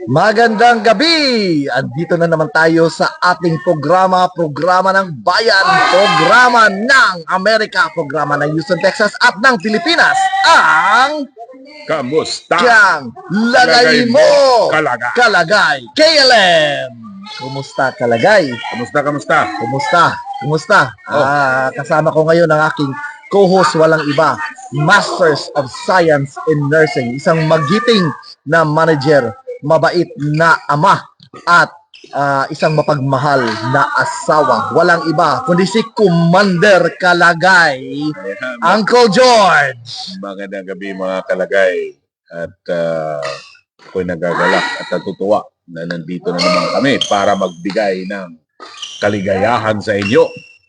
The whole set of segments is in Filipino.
Magandang gabi! Andito na naman tayo sa ating programa ng Bayan, programa ng Amerika, programa ng Houston, Texas at ng Pilipinas, ang Kamusta? Kang Lagay Mo Kalagay. Kalagay KLM. Kumusta Kalagay? Kamusta? Kumusta? Kasama ko ngayon ang aking co-host, walang iba, Masters of Science in Nursing, isang magiting na manager, mabait na ama, at isang mapagmahal na asawa. Walang iba kundi si Commander Kalagay, Uncle George. Magandang gabi mga kalagay. At ako'y nagagalak at natutuwa na nandito na naman kami para magbigay ng kaligayahan sa inyo.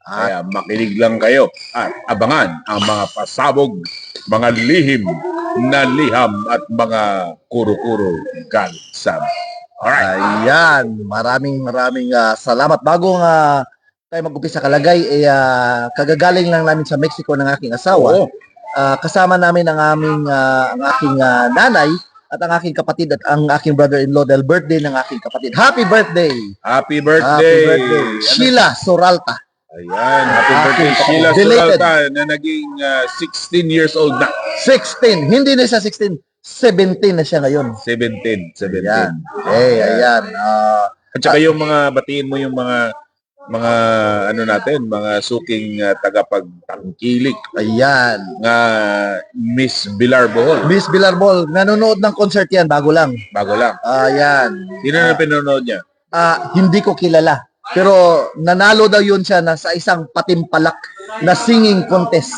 Kaya makinig lang kayo at abangan ang mga pasabog, mga lihim na liham at mga kuro-kuro gansam. Alright. Ayan, maraming salamat. Bago tayo mag-umpisa Kalagay, kagagaling lang namin sa Mexico ng aking asawa. Oo. Kasama namin ang aking nanay at ang aking kapatid at ang aking brother-in-law dahil birthday ng aking kapatid. Happy birthday! Happy birthday! Sheila Soralta. Ayan, happy birthday Sheila Belated. Soralta na naging 16 years old na. 16. Hindi na siya 16. 17 na siya ngayon. 17. Ayan. Ayan. At saka yung mga, batiin mo yung mga ano natin, mga suking tagapagtangkilik Ayan. nga Miss Bilar Bohol. Miss Bilarbol, nanonood ng concert yan, bago lang. Bago lang. Ayan. Sino na pinanood niya? Hindi ko kilala. Pero nanalo daw yun siya na sa isang patimpalak na singing contest.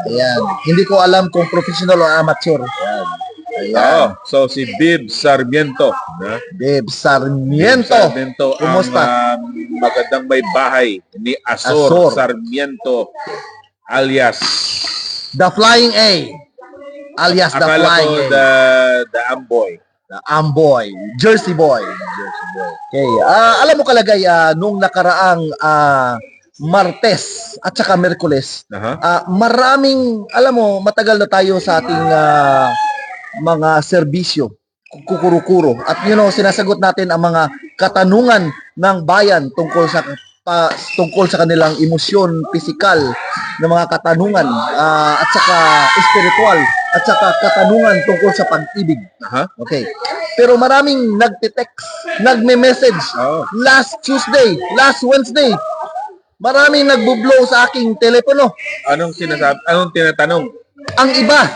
Ayan. Hindi ko alam kung professional o amateur. Ayan. Oo. So si Bib Sarmiento. Na? Dave Sarmiento. Sarmiento Kumusta? ang magandang may bahay ni Azor Azor. Sarmiento alias The Flying A. Alias The akala Flying ko A. the Amboy. The Amboy. Jersey Boy. Okay. Alam mo Kalagay, nung nakaraang Martes at saka Merkules, maraming, alam mo, matagal na tayo sa ating mga serbisyo, kukuro-kuro. At sinasagot natin ang mga katanungan ng bayan tungkol sa kanilang emosyon, pisikal na mga katanungan, at saka spiritual, at saka katanungan tungkol sa pag-ibig. Okay. Pero maraming nagte-text, nagme-message. Last Tuesday, last Wednesday, maraming nagbo-blow sa aking telepono. Anong tinatanong? Ang iba,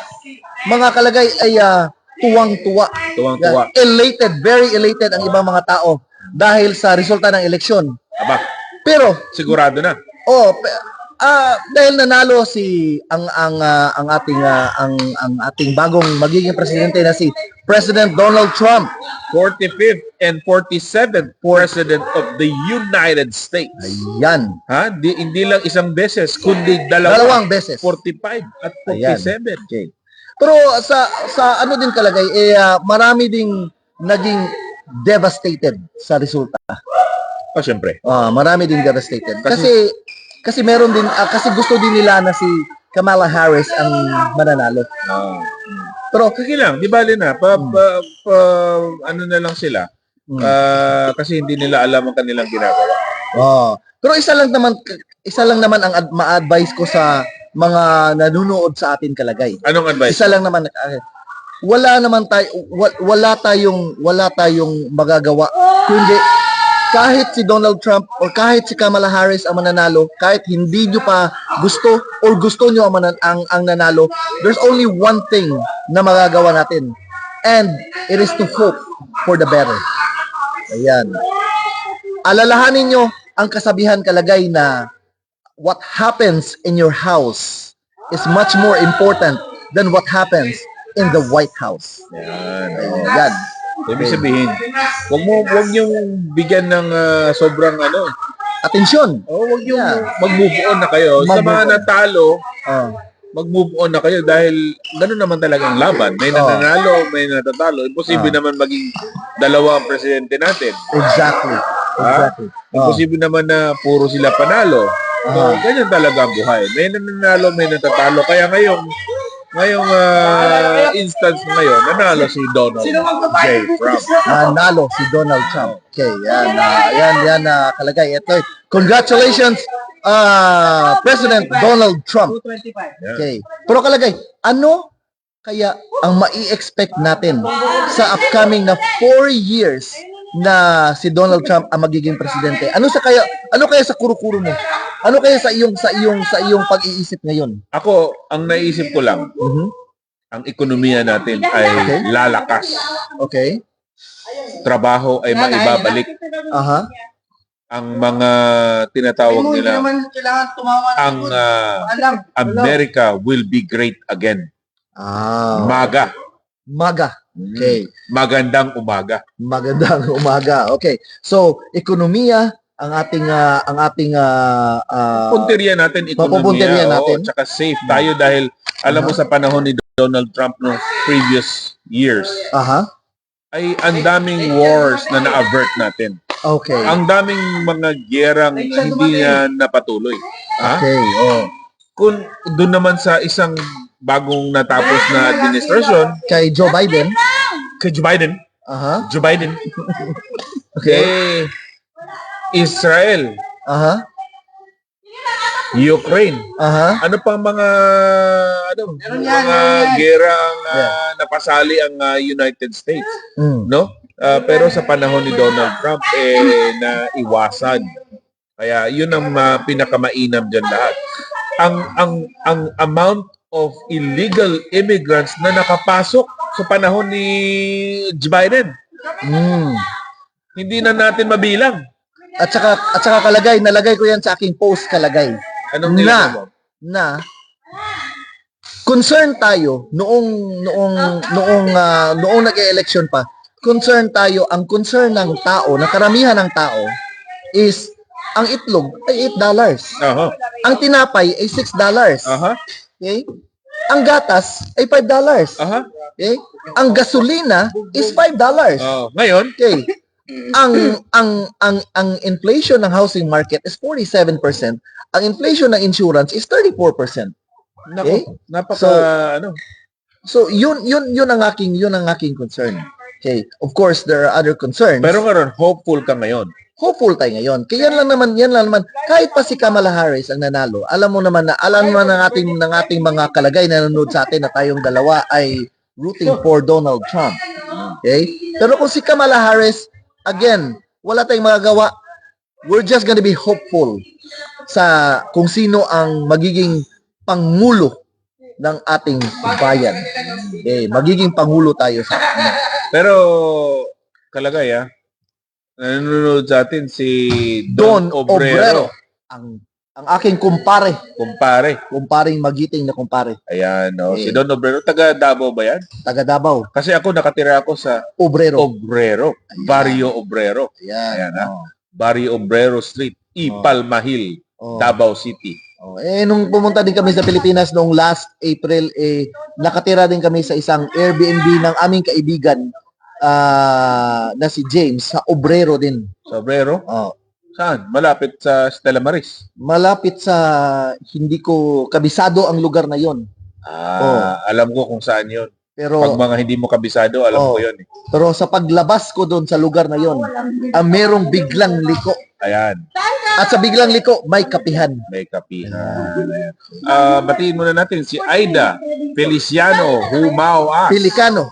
mga Kalagay, ay tuwang-tuwa. Tuwang-tuwa. Elated, very elated ang ibang mga tao dahil sa resulta ng eleksyon. Aba, Pero, sigurado na. dahil nanalo ang ating bagong magiging presidente na si President Donald Trump. 45th and 47th President of the United States. Ayan. Hindi lang isang beses, kundi Dalawang beses. 45 at 47. Okay. Pero sa ano din Kalagay, marami ding naging devastated sa resulta. Siyempre. Marami ding devastated. Kasi meron din, kasi gusto din nila na si Kamala Harris ang mananalo. Pero Sige lang, di bali na. Ano na lang sila. Kasi hindi nila alam ang kanilang ginagawa. Pero isa lang naman ang ma-advise ko sa mga nanonood sa atin Kalagay. Anong advice? Isa lang naman, wala tayong magagawa kundi kahit si Donald Trump or kahit si Kamala Harris ang mananalo, kahit hindi nyo pa gusto or gusto nyo ang nanalo, there's only one thing na magagawa natin, and it is to hope for the better. Ayan. Alalahanin nyo ang kasabihan Kalagay na what happens in your house is much more important than what happens in the White House. Ayan. Ibig sabihin, wag niyong bigyan ng sobrang Atensyon. wag yung mag-move on na kayo. Sa mga natalo, mag-move on na kayo dahil gano'n naman talagang laban. May nananalo, may natatalo. Imposible naman maging dalawa ang presidente natin. Exactly. Imposible naman na puro sila panalo. So, ganyan talaga ang buhay. May nananalo, may natatalo. Kaya ngayon, ngayong instance ngayon, nanalo si Donald J. Trump. Nanalo si Donald Trump. Okay, yan kalagay. Ito, congratulations, President Donald Trump. Okay. Pero kalagay, ano kaya ang mai-expect natin sa upcoming na 4 years na si Donald Trump ang magiging presidente? Ano kaya sa kuro-kuro mo? Ano kaya sa iyong pag-iisip ngayon? Ako, ang naisip ko lang, ang ekonomiya natin ay lalakas. Okay. Trabaho ay maibabalik. Aha. Ang mga tinatawag nila, ang America will be great again. Maga. Okay. Magandang umaga. Magandang umaga. Okay. So, ekonomiya ang ating Punteriya natin mapupunteriya ekonomiya, natin. tsaka safe tayo dahil alam mo sa panahon ni Donald Trump no previous years ay ang daming wars na na-avert natin. Okay. Ang daming mga gyerang hindi na napatuloy. Okay. Kung doon naman sa isang bagong natapos na administration, Kay Joe Biden. kay Joe Biden, Joe Biden, Okay. Israel, Ukraine, ano pang mga gera ang napasali ang United States, no? Pero sa panahon ni Donald Trump naiwasan. Kaya yun ang pinakamainam diyan lahat. Ang amount of illegal immigrants na nakapasok sa panahon ni Joe Biden, hindi na natin mabilang. At saka kalagay, nalagay ko yan sa aking post kalagay. Anong nilagay mo? Na concern tayo noong nag-election pa. Ang concern ng tao, ng karamihan ng tao is ang itlog ay $8. Ang tinapay ay $6. Okay? Ang gatas ay $5. Okay? Ang gasolina is $5. Ngayon, Okay. Ang inflation ng housing market is 47%. Ang inflation ng insurance is 34%. Okay? So yun ang aking concern. Okay. Of course, there are other concerns. pero ngayon, hopeful ka ngayon. Hopeful tayo ngayon. Kaya yan lang naman, kahit pa si Kamala Harris ang nanalo, alam mo naman ng ating mga kalagay na nanonood sa atin na tayong dalawa ay rooting for Donald Trump. Okay? Pero kung si Kamala Harris, again, wala tayong magagawa. We're just gonna be hopeful sa kung sino ang magiging pangulo ng ating bayan. Okay, magiging pangulo tayo sa Pero, kalagay nanonood sa atin si Don Obrero. Ang aking kumpare. Kumparing magiting na kumpare. Ayan, si Don Obrero. Taga Davao ba yan? Taga Davao. Kasi ako nakatira ako sa Obrero. Barrio Obrero. Ayan. Barrio Obrero Street, Ipalmahil, Davao City. Nung pumunta din kami sa Pilipinas noong last April, nakatira din kami sa isang Airbnb ng aming kaibigan na si James sa Obrero din. Sa Obrero? Saan? Malapit sa Stella Maris? Malapit sa, hindi ko kabisado ang lugar na yon. Alam ko kung saan yon. Pero pag mga hindi mo kabisado, alam ko yon. Pero sa paglabas ko doon sa lugar na yon, merong biglang liko. Ayan. At sa biglang liko, may kapihan. May kapihan. Ayan. Batiin muna natin si Aida Feliciano Humao. Pelicano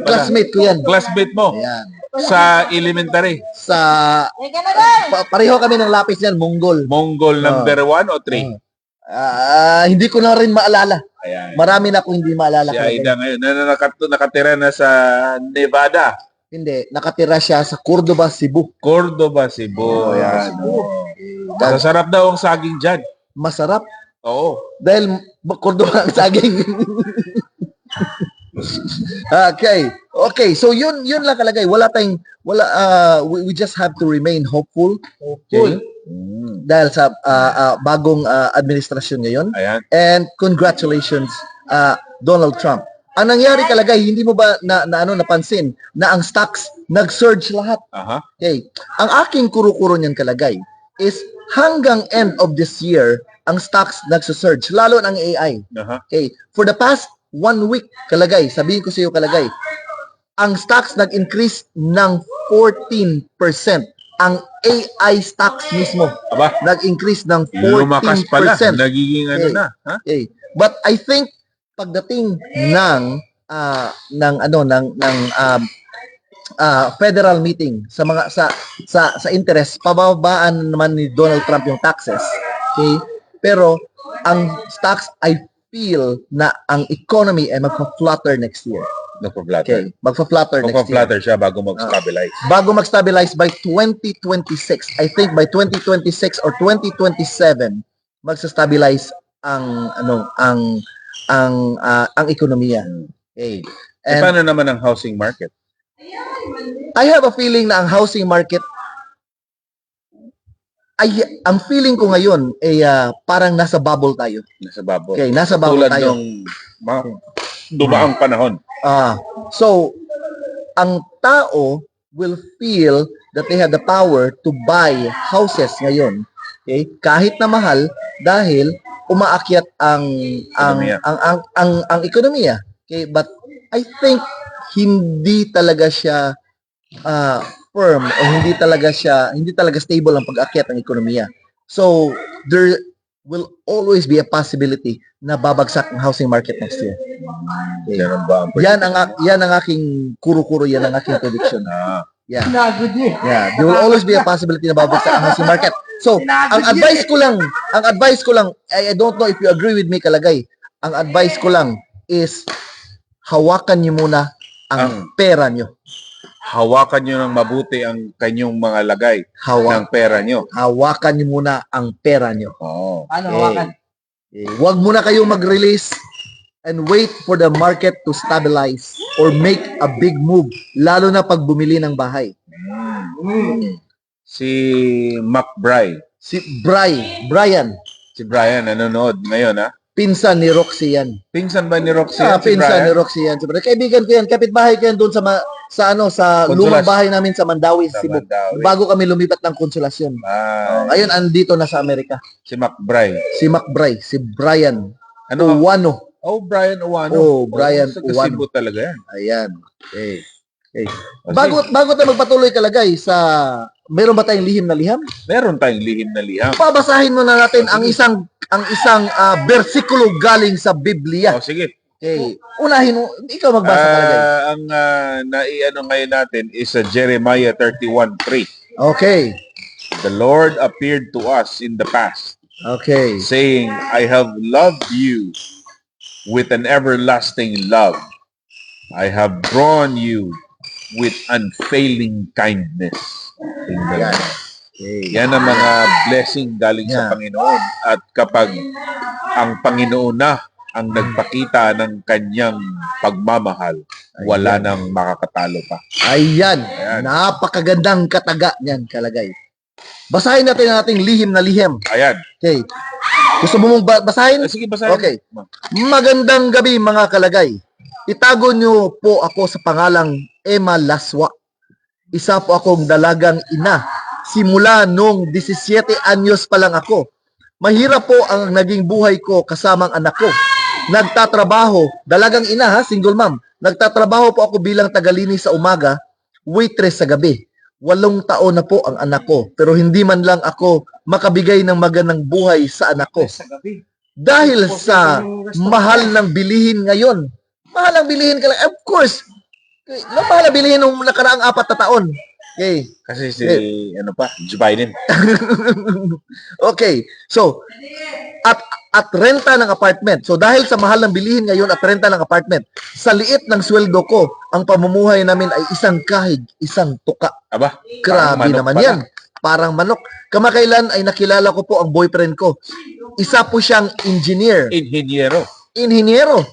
pala. Classmate ko yan. Classmate mo. Ayan. Sa elementary. Pareho kami ng lapis yan, Mongol. Mongol number 1 o 3? Hindi ko na rin maalala. Ayan. Marami na akong hindi maalala. Si Aida ngayon, nakatira na sa Nevada. Hindi, nakatira siya sa Cordoba, Cebu. Ayan. Masarap daw ang saging dyan. Masarap. Oo. Dahil Cordoba ang saging. Okay, so yun lang kalagay. We just have to remain hopeful. Okay? Dahil sa bagong administrasyon ngayon. Ayan. And congratulations, Donald Trump. Ang nangyari kalagay, hindi mo ba napansin na ang stocks nag-surge lahat? Okay. Ang aking kuro-kuro niyan kalagay is hanggang end of this year, ang stocks nagsusurge, lalo ng AI. Okay. For the past 1 week, kalagay, sabihin ko sa iyo, kalagay, ang stocks nag-increase ng 14%. Ang AI stocks mismo Aba, nag-increase ng 14%. lumakas pala. Nagiging ano Okay. na. Ha? Okay. But I think pagdating ng federal meeting sa mga sa interest, pababaan naman ni Donald Trump yung taxes. Okay? Pero ang stocks, I feel na ang economy ay magpa-flutter next year. Nagpa-flatter. Okay, magpa-flutter next year. Magpa-flatter siya bago mag-stabilize. Bago mag-stabilize by 2026. I think by 2026 or 2027 magsa-stabilize ang ekonomiya. Okay. E And paano naman ang housing market? I have a feeling na ang housing market ang feeling ko ngayon ay parang nasa bubble tayo. Nasa bubble. Okay, nasa bubble Tulad tayo. ng dumaang panahon. So, ang tao will feel that they have the power to buy houses ngayon. Okay? Kahit na mahal dahil umaakyat ang ekonomiya. Okay? But I think hindi talaga siya firm o hindi talaga stable ang pag-akyat ng ekonomiya. So, there will always be a possibility na babagsak ang housing market next year. Okay. Ganun ba? Yan ang aking kuro-kuro, yan ang aking prediction. Yeah. There will always be a possibility na babagsak ang housing market. So, ang advice ko lang, I don't know if you agree with me, Kalagay. Ang advice ko lang is hawakan niyo muna ang pera niyo. Hawakan nyo ng mabuti ang kanyang mga lagay ng pera nyo. Hawakan niyo muna ang pera niyo. Oo. Paano hawakan? Huwag muna kayong mag-release and wait for the market to stabilize or make a big move, lalo na pag bumili ng bahay. Si McBride. Si Brian, Si Brian nanonood ngayon, ha? pinsan ni Roxy yan. Pinsan ba ni Roxy? Si Pinsan Brian? ni Roxy yan. Siyempre, kaibigan ko yan, kapitbahay ko yan doon sa Consolas. lumang bahay namin sa Mandawi, Sa Cebu. Mandawi. Bago kami lumipat ng Konsolasyon. Ngayon, andito na sa Amerika. Si McBride. Si McBride, si Brian Ano? Uwano. Brian Uwano. Brian Sa Uwano. Cebu talaga yan. Ayan. Okay. O, Bago tayo magpatuloy, Kalagay, meron ba tayong lihim na liham? meron tayong lihim na liham. Babasahin mo na natin ang isang bersikulo galing sa Biblia. O, sige. Okay. Unahin mo, ikaw magbasa, Kalagay. Ang naiano ngayon natin is Jeremiah 31:3. Okay. The Lord appeared to us in the past, Okay. saying, I have loved you with an everlasting love. I have drawn you with unfailing kindness. Tingnan Yan. mo. Okay. Yan ang mga blessing galing sa Panginoon. At kapag ang Panginoon na ang nagpakita ng kanyang pagmamahal, wala nang makakatalo pa. Ayan. Ayan. Napakagandang kataga niyan, Kalagay. Basahin natin ang ating lihim na lihim. Ayan. Okay. Gusto mo mong basahin? Sige, basahin. Okay. Magandang gabi, mga Kalagay. Itago niyo po ako sa pangalang Emma Laswa. Isa po akong dalagang ina. Simula nung 17 anyos pa lang ako. Mahirap po ang naging buhay ko kasamang anak ko. Nagtatrabaho, dalagang ina ha, single mom. Nagtatrabaho po ako bilang tagalinis sa umaga, waitress sa gabi. 8 taon na po ang anak ko, pero hindi man lang ako makabigay ng magandang buhay sa anak ko. Dahil sa mahal ng bilihin ngayon. Mahal ang bilihin ka lang. Of course, mahal ang bilihin nung nakaraang 4 na taon. Okay. Kasi Joe Biden. Okay. So, at renta ng apartment. So, dahil sa mahal ng bilihin ngayon at renta ng apartment, sa liit ng sweldo ko, ang pamumuhay namin ay isang kahig, isang tuka. Aba, Grabe naman pala. yan. Parang manok. Kamakailan ay nakilala ko po ang boyfriend ko. Isa po siyang engineer. Inhinyero.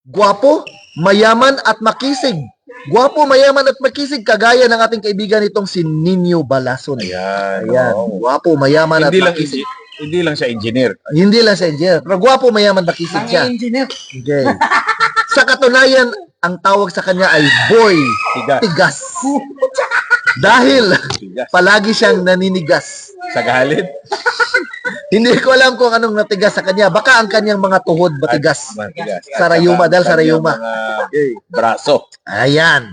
Gwapo, mayaman at makisig. Gwapo, mayaman at makisig. Kagaya ng ating kaibigan itong si Nino Balason. Ayan. Ayan. Oo. Gwapo, mayaman at Hindi lang, makisig. hindi lang siya engineer. Hindi lang sa engineer. Pero gwapo, mayaman, makisig Ang siya. engineer. Okay. Sa katunayan, ang tawag sa kanya ay Boy Tigas. Tigas. Dahil Tigas. palagi siyang naninigas. Sa galit. Hindi ko alam kung anong natigas sa kanya. Baka ang kanyang mga tuhod matigas. Matigas. Sa rayuma, dahil sa Kanyang rayuma. mga braso. Ayan.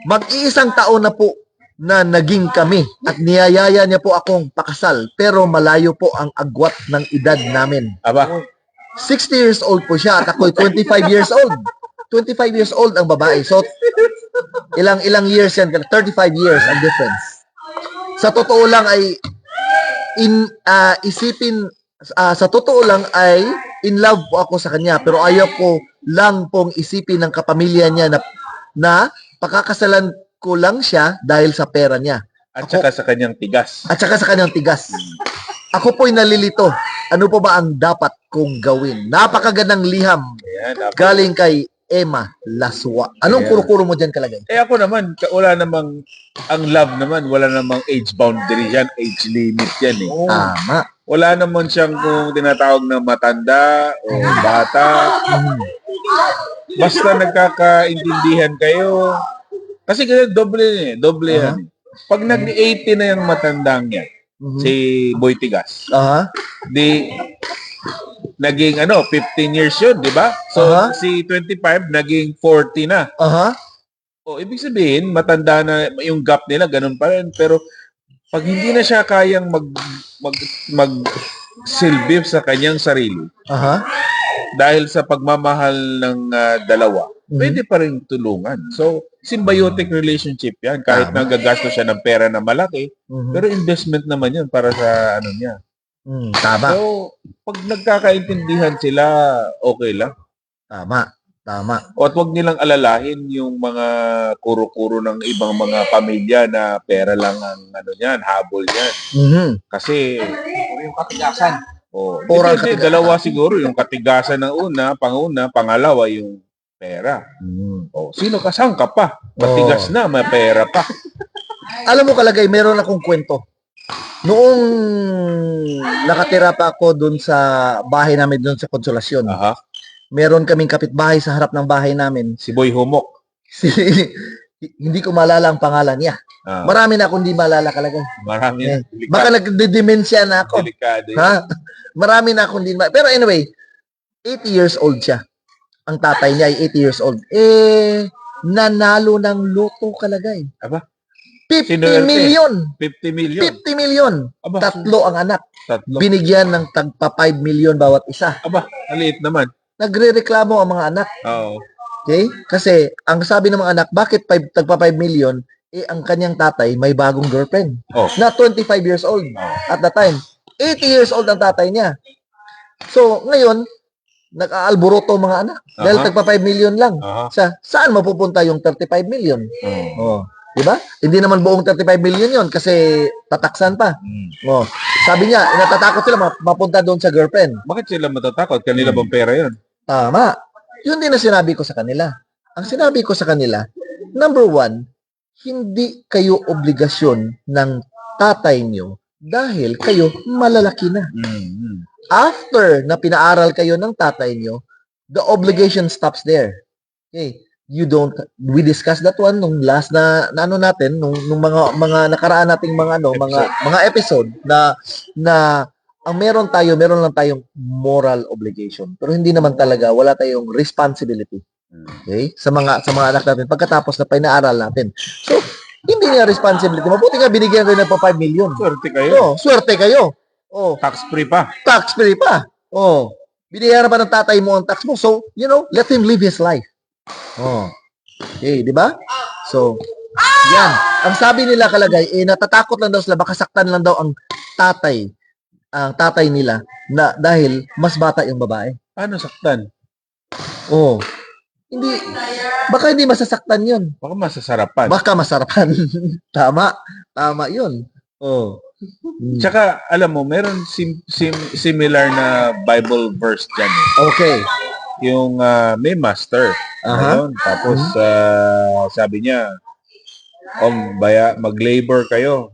Mag-iisang taon na po na naging kami at niyayaya niya po akong pakasal pero malayo po ang agwat ng edad namin. Aba, 60 years old po siya at ako'y 25 years old. 25 years old ang babae. So, ilang years yan? 35 years ang difference. Sa totoo lang ay sa totoo lang ay in love po ako sa kanya pero ayaw ko lang pong isipin ng kapamilya niya na pakakasalan ko lang siya dahil sa pera niya. at saka sa kanyang tigas. At saka sa kanyang tigas. Ako po'y nalilito. Ano po ba ang dapat kong gawin? Napakagandang liham. Ayan, Galing kay Emma Laswa. Anong Ayan. kuro-kuro mo dyan kalagay? ako naman, wala namang, ang love naman, wala namang age boundary yan, age limit yan eh. Tama. Wala naman siyang kung tinatawag na matanda o bata. Basta nagkakaintindihan kayo. Kasi ganyan, doble yan. Pag nag-80 na yung matandang yan, si Boy Tigas, Aha. di naging 15 years yun, di ba? So, si 25 naging 40 na. Aha. O, ibig sabihin, matanda na yung gap nila, ganun pa rin. Pero, pag hindi na siya kayang mag-silbi sa kanyang sarili, Aha. dahil sa pagmamahal ng dalawa, pwede pa rin tulungan. So, symbiotic relationship yan. Kahit Tama. nagagastos siya ng pera na malaki, pero investment naman yun para sa niya. Tama. So, pag nagkakaintindihan sila, okay lang. Tama. Tama. O at huwag nilang alalahin yung mga kuro-kuro ng ibang mga pamilya na pera lang ang niyan, habol yan. Kasi Yung katigasan. Oral hindi, katigasan. dalawa siguro, yung katigasan ng panguna, pangalawa yung pera. O, sino ka? Saan ka pa? Matigas na, may pera pa. Alam mo kalagay, meron akong kwento. Noong nakatira pa ako dun sa bahay namin dun sa Konsolasyon, Aha. meron kaming kapitbahay sa harap ng bahay namin. Si Boy Humok. Hindi ko maalala ang pangalan niya. Marami na akong hindi maalala kalagay. Marami na. Baka nagdedemensya na ako. Delikado yun. Ha? Marami na akong hindi Pero anyway, 80 years old siya. Ang tatay niya ay 80 years old. Nanalo ng loto kalagay. Aba? 50 Sinuwerte. million. 50 million. 50 million. Aba, Tatlo ang anak. tatlo. Binigyan ng tagpa 5 million bawat isa. Aba, maliit naman. Nagrereklamo ang mga anak. Oo. Okay? Kasi ang sabi ng mga anak, bakit tagpa 5 million? Ang kanyang tatay may bagong girlfriend. Oh. Na 25 years old at the time. 80 years old ang tatay niya. So, ngayon, nag-aalboroto mga anak. Dahil tagpa 5 million lang. Aha. Saan mapupunta yung 35 million? Oo. Di ba? Hindi naman buong 35 million yon kasi tataksan pa. Oh. Sabi niya, natatakot sila mapunta doon sa girlfriend. Bakit sila matatakot? Kanila bang pera yun? Tama. Yun din ang sinabi ko sa kanila. Ang sinabi ko sa kanila, number one, hindi kayo obligasyon ng tatay nyo dahil kayo malalaki na. After na pinaaral kayo ng tatay nyo, the obligation stops there. Okay? We discussed that one nung last na ano natin nung mga nakaraan nating mga episode na ang meron lang tayong moral obligation. Pero hindi naman talaga wala tayong responsibility. Okay? Sa mga anak natin pagkatapos na pinaaral natin. So, hindi niya responsibility. Mabuti nga binigyan kayo ng pa 5 million. Swerte kayo. Swerte kayo. Oh, Tax-free pa. tax-free pa. Oh, binayaran pa ng tatay mo ang tax mo. So, let him live his life. Oh. Okay, di ba? So, yan. Ang sabi nila kalagay, natatakot lang daw sila, baka saktan lang daw ang tatay nila na dahil mas bata yung babae. Paano saktan? Oh. Baka hindi masasaktan yun. Baka masasarapan. Baka masarapan. Tama. Tama yun. Oh. Tsaka, alam mo, meron similar na Bible verse dyan. Okay. Yung may master. Ayun. Tapos, sabi niya, mag-labor kayo.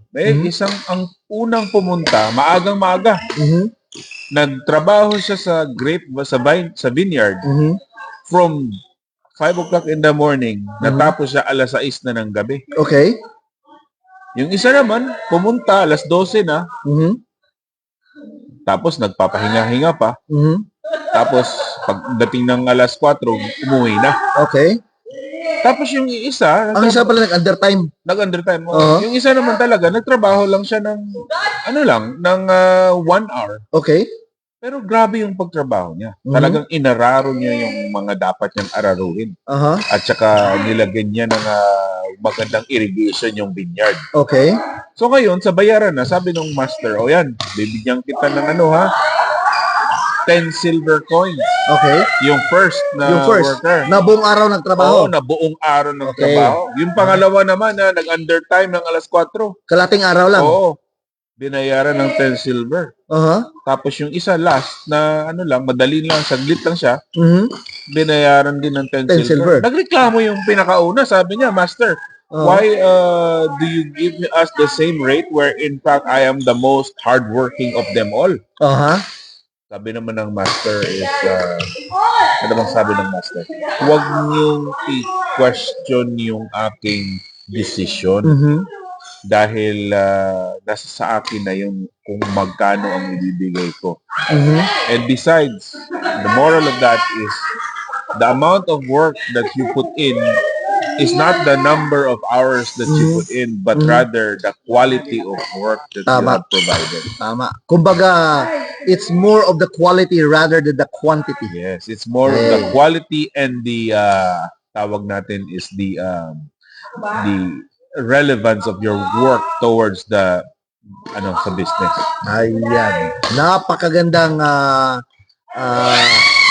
Ang unang pumunta, maagang-maaga. Nagtrabaho siya sa vineyard from 5 o'clock in the morning. Natapos siya alas 6 na ng gabi. Okay. Yung isa naman, pumunta alas 12 na. Tapos nagpapahinga-hinga pa. Mhm. Tapos pagdating ng alas 4, umuwi na. Okay. Tapos yung isa, Ang isa pala nag-undertime. nag-undertime. Oo. Yung isa naman talaga, nagtrabaho lang siya ng, ng 1 hour. Okay. Pero grabe yung pagtrabaho niya. Mhm. Talagang inararo niya yung mga dapat niyang araruhin. Aha. At saka nilagyan niya ng magandang irrigation yung vineyard. Okay. So ngayon, sa bayaran na, sabi nung master, o yan, bibigyan kita ng 10 silver coins. Okay. Yung first na Yung first, worker. na buong araw Oo, nagtrabaho. na buong araw ng Okay. trabaho. Yung pangalawa naman na nag-undertime ng alas 4. Kalating araw lang. Oo. Binayaran ng 10 silver. Aha. Tapos yung isa last na madali lang, saglit lang siya, Mhm. binayaran din ng 10 10 silver. silver. Nagreklamo yung pinakauna, sabi niya, Master, Oo. why do you give us the same rate where in fact I am the most hardworking of them all? Aha. Sabi naman ng master is, ano bang sabi ng master? Huwag niyong i-question yung aking decision Mhm. dahil nasa sa akin na yung kung magkano ang ibibigay ko. Mhm. And besides, the moral of that is the amount of work that you put in is not the number of hours that you put in, but rather the quality of work that you Tama. have provided. Tama. Kumbaga, it's more of the quality rather than the quantity. Yes, it's more of the quality and the tawag natin is the relevance of your work towards the sa business. Ayan. Napakagandang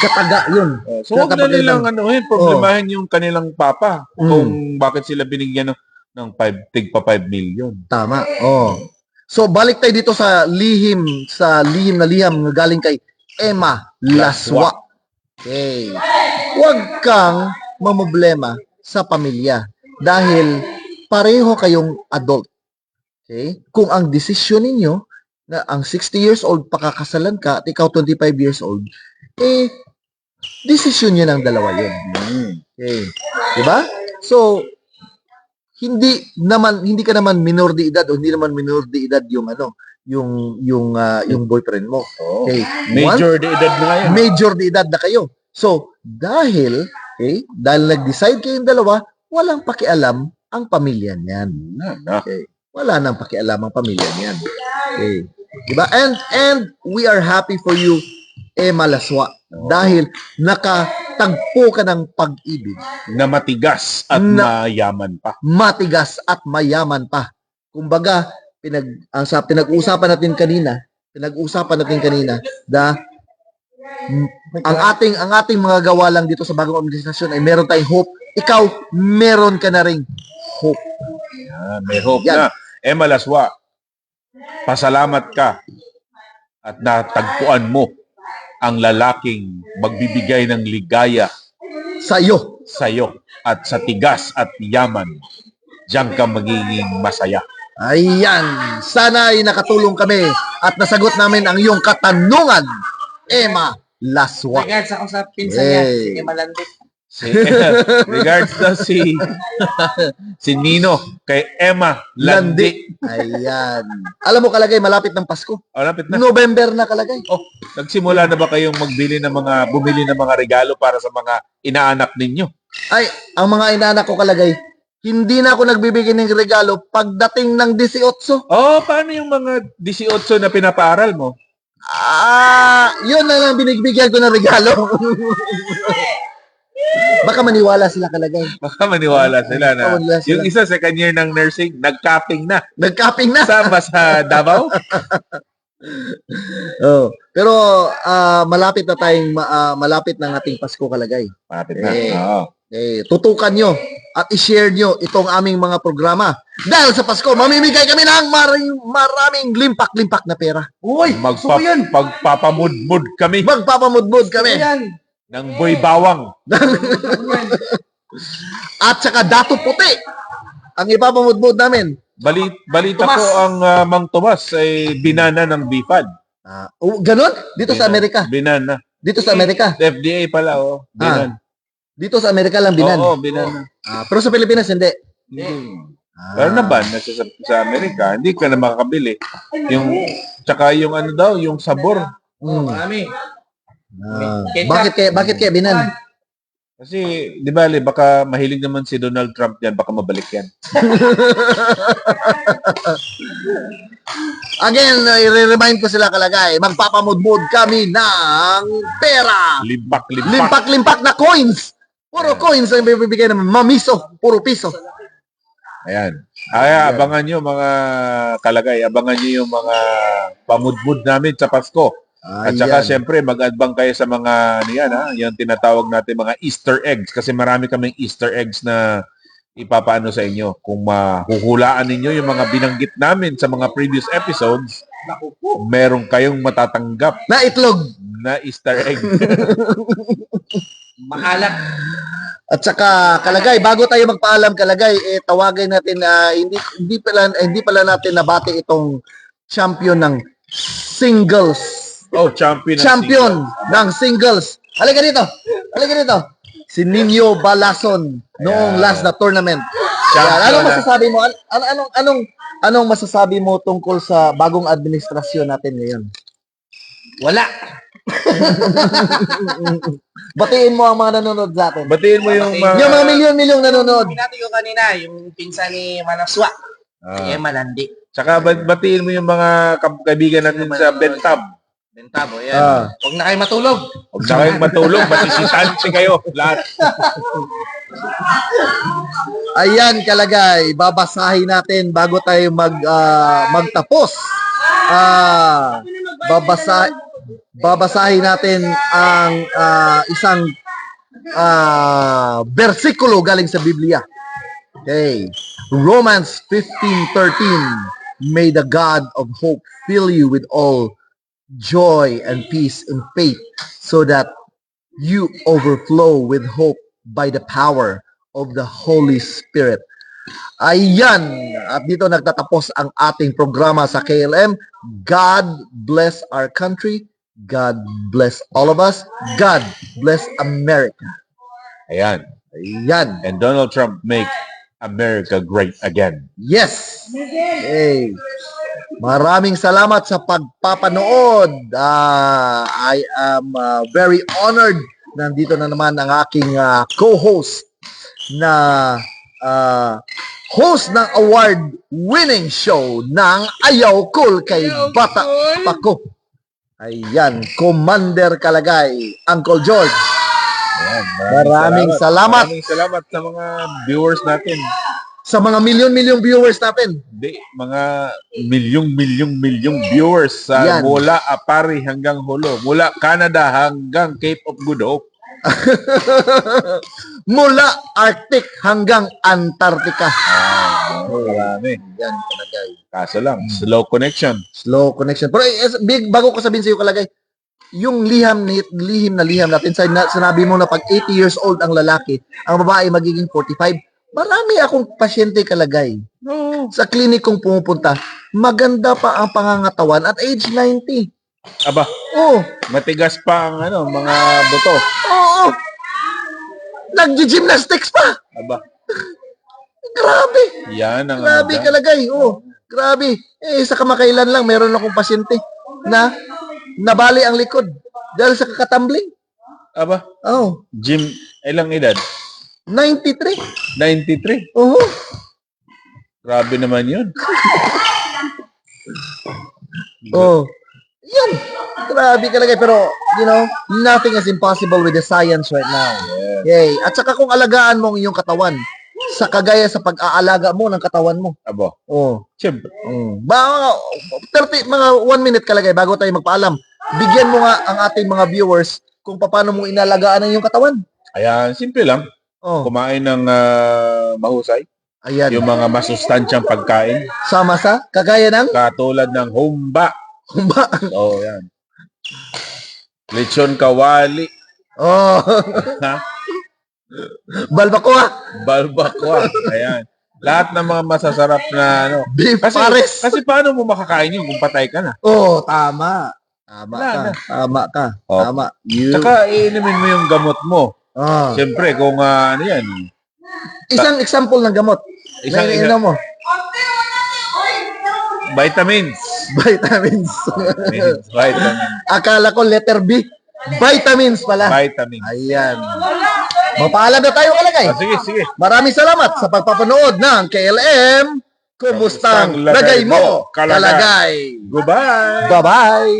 kataga yun. So huwag na nilang problemahin yung kanilang papa kung bakit sila binigyan ng 5 million. Tama. Oh. So balik tayo dito sa lihim na liham na galing kay Emma Laswa. Okay. Huwag kang mamblema sa pamilya dahil pareho kayong adult. Okay? Kung ang desisyon ninyo na ang 60 years old pakakasalan ka at ikaw 25 years old, desisyon nyo ng dalawa yun. Okay. Diba? So, hindi ka naman minor de edad o hindi naman minor de edad yung boyfriend mo. Okay. Major de edad na ngayon. Major de edad na kayo. So, dahil nag-decide kayong dalawa, walang pakialam ang pamilya niyan. Okay. Wala nang pakialam ang pamilya niyan. Okay. Diba? And we are happy for you, Emma Laswa. Dahil nakatagpo ka ng pag-ibig. Na matigas at mayaman pa. Matigas at mayaman pa. Kumbaga, pinag-uusapan natin kanina, ang ating mga gawa lang dito sa bagong administrasyon ay meron tayong hope. Ikaw, meron ka na ring hope. May hope na. Emma Laswa, pasalamat ka at natagpuan mo ang lalaking magbibigay ng ligaya Sa'yo. at sa tigas at yaman. Diyan ka magiging masaya. Ayan. Sana ay nakatulong kami at nasagot namin ang iyong katanungan, Emma Laswa. Regards ako sa pinsan niya, si Malandit. Regards daw si Nino kay Emma Landi. Ayan. Alam mo kalagay, malapit ng Pasko. Lapit na. November na kalagay. Nagsimula na ba kayong bumili ng mga regalo para sa mga inaanak ninyo? Ay, ang mga inaanak ko kalagay, hindi na ako nagbibigay ng regalo pagdating ng 18. Paano yung mga 18 na pinapaaral mo? Yun na lang binigbigyan ko ng regalo. Baka maniwala sila kalagay. Baka maniwala sila na Maniwala sila. yung isa second year ng nursing, nag-capping na. Nag-capping na. Sama sa Davao? Pero malapit na tayong malapit ng ating Pasko kalagay. Malapit na. Tutukan nyo at i-share nyo itong aming mga programa. Dahil sa Pasko, mamimigay kami ng maraming limpak-limpak na pera. Uy, gusto ko yan. Magpapamudmud kami Magpapamudmud kami. Yan. ng boy bawang. At saka dato puti. Ang ipapamudmud namin. Balita Tomas. ko ang Mang Tomas ay binana ng BIFAD. Ganon? Dito sa Amerika. Binana. Dito sa Amerika. FDA pala, Binan. Dito sa Amerika lang binan. Oo, binana. Pero sa Pilipinas, hindi. Pero naban na sa Amerika, hindi ka na makakabili. Tsaka yung ano daw, yung sabor. Marami. Bakit kaya binan? Kasi, di ba, baka mahilig naman si Donald Trump yan, baka mabalik yan. Again, i-remind ko sila kalagay, magpapamudmud kami ng pera. Limpak-limpak. Limpak-limpak na coins. Puro coins ang bibigay ng mamiso, puro piso. Ayan. Kaya abangan nyo mga kalagay, abangan nyo yung mga pamudmud namin sa Pasko. At saka siyempre mag-adbang kayo sa mga yung tinatawag natin mga Easter eggs kasi marami kaming Easter eggs na ipapaano sa inyo. Kung mahuhulaan ninyo yung mga binanggit namin sa mga previous episodes, meron kayong matatanggap Na itlog. na Easter egg. Maalat. At saka kalagay, bago tayo magpaalam kalagay, tawagin natin hindi pala natin nabati itong champion ng singles. Champion ng singles. Halika dito. Si Nino Balason noong last na tournament. Anong masasabi mo? Anong masasabi mo tungkol sa bagong administrasyon natin ngayon? Wala. Batiin mo ang mga nanonood sa atin. Batiin mo yung mga... Yung mga milyon-milyong nanonood. Pinati ko kanina, yung pinsan ni Manaswa. Eh, malandi. Tsaka batiin mo yung mga kaibigan natin sa Bentab. Bentabo, yan. Huwag na kayo matulog. Huwag na kayong matulog, masisisansi kayo. Lahat. Ayan kalagay, babasahin natin bago tayo magtapos. Babasahin natin ang isang bersikulo galing sa Biblia. Okay. Romans 15:13. May the God of hope fill you with all joy and peace in faith so that you overflow with hope by the power of the Holy Spirit. Ayan. At dito nagtatapos ang ating programa sa KLM. God bless our country. God bless all of us. God bless America. Ayan. And Donald Trump make America great again. Yes. Hey. Maraming salamat sa pagpapanood. I am very honored. Nandito na naman ang aking co-host na host ng award-winning show ng Ayaw Cool kay Bata Pako. Ayan, Commander Kalagay, Uncle George. Ayan, Maraming salamat. Maraming salamat sa mga viewers natin. Sa mga milyon-milyong viewers natin. Hindi, mga milyong viewers Yan. mula Apari hanggang Holo, mula Canada hanggang Cape of Good Hope. Mula Arctic hanggang Antarctica. Marami. Yan, Kalagay. Kaso lang, slow connection. Slow connection. Pero big, bago ko sabihin sa iyo Kalagay, yung lihim natin, sinabi mo na pag 80 years old ang lalaki, ang babae magiging 45. Marami akong pasyente Kalagay. No. Sa klinik kong pumupunta, maganda pa ang pangangatawan at age 90. Aba, Oh, matigas pa ang mga buto. oo. Nag-gymnastics pa. Aba, Grabe. yan ang Grabe Kalagay. Oh, grabe. Sa kamakailan lang, meron akong pasyente na nabali ang likod dahil sa kakatambling. Aba, Oh, Jim, ilang edad? 93. 93. Oo. Grabe naman yun. Oh. Yan. Grabe Kalagay. Pero, nothing is impossible with the science right now. Yay. At saka kung alagaan mo ang iyong katawan, sa kagaya sa pag-aalaga mo ng katawan mo. Aba, Oh. siyempre. Mga 1 minute Kalagay bago tayo magpaalam. Bigyan mo nga ang ating mga viewers kung paano mo inalagaan ang iyong katawan. Ayan, simple lang. Oh. Kumain ng mahusay. Ayan. Yung mga masustansyang pagkain. Sama sa kagaya ng Katulad ng humba. humba. Oh, yan. Lechon kawali. Oh. Ha? Balbacoa. Balbakwa. Ayan. Lahat ng mga masasarap na Beef pares. Kasi paano mo makakain yun kung patay ka na? Oh, tama. Tama Wala ka. na. Tama ka. Oh. Tama. You. Tsaka iinumin mo yung gamot mo. Ah. Siyempre, kung ano yan. Isang example ng gamot. Isang na iniinom mo. Vitamins. Vitamins. Vitamins. Akala ko letter B. Vitamins pala. Vitamins. Ayan. Mapaalam na tayo kalagay. Sige, sige. Maraming salamat sa pagpapanood ng KLM. Kumustang lagay mo? Kalagay. Goodbye. Bye-bye.